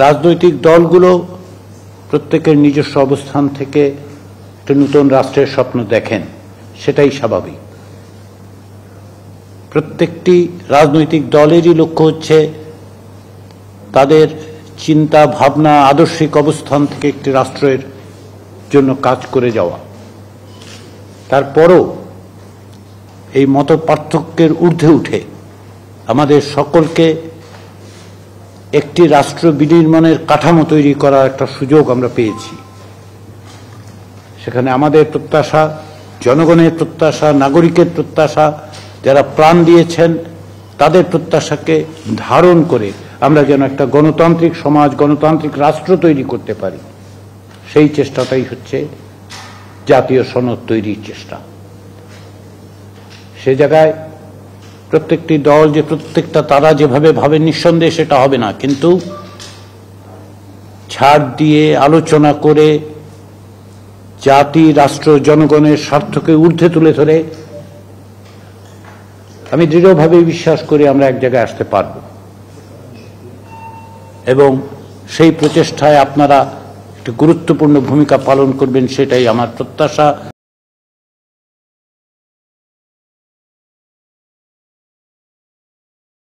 রাজনৈতিক দলগুলো প্রত্যেকের নিজস্ব অবস্থান থেকে একটা নতুন রাষ্ট্রের স্বপ্ন দেখেন, সেটাই স্বাভাবিক। প্রত্যেকটি রাজনৈতিক দলেরই লক্ষ্য হচ্ছে তাদের চিন্তা ভাবনা আদর্শিক অবস্থান থেকে একটি রাষ্ট্রের জন্য কাজ করে যাওয়া। তারপরও এই মত পার্থক্যের ঊর্ধ্বে উঠে আমাদের সকলকে একটি রাষ্ট্র বিনির্মাণের কাঠামো তৈরি করার একটা সুযোগ আমরা পেয়েছি। সেখানে আমাদের প্রত্যাশা, জনগণের প্রত্যাশা, নাগরিকের প্রত্যাশা, যারা প্রাণ দিয়েছেন তাদের প্রত্যাশাকে ধারণ করে আমরা যেন একটা গণতান্ত্রিক সমাজ, গণতান্ত্রিক রাষ্ট্র তৈরি করতে পারি, সেই চেষ্টাটাই হচ্ছে জাতীয় সনদ তৈরির চেষ্টা। সে জায়গায় প্রত্যেকটি দল যে প্রত্যেকটা তারা যেভাবে ভাবেন নিঃসন্দেহে সেটা হবে না, কিন্তু ছাড় দিয়ে আলোচনা করে জাতি, রাষ্ট্র, জনগণের স্বার্থকে ঊর্ধ্বে তুলে ধরে আমি দৃঢ়ভাবে বিশ্বাস করি আমরা এক জায়গায় আসতে পারব। এবং সেই প্রচেষ্টায় আপনারা একটি গুরুত্বপূর্ণ ভূমিকা পালন করবেন, সেটাই আমার প্রত্যাশা।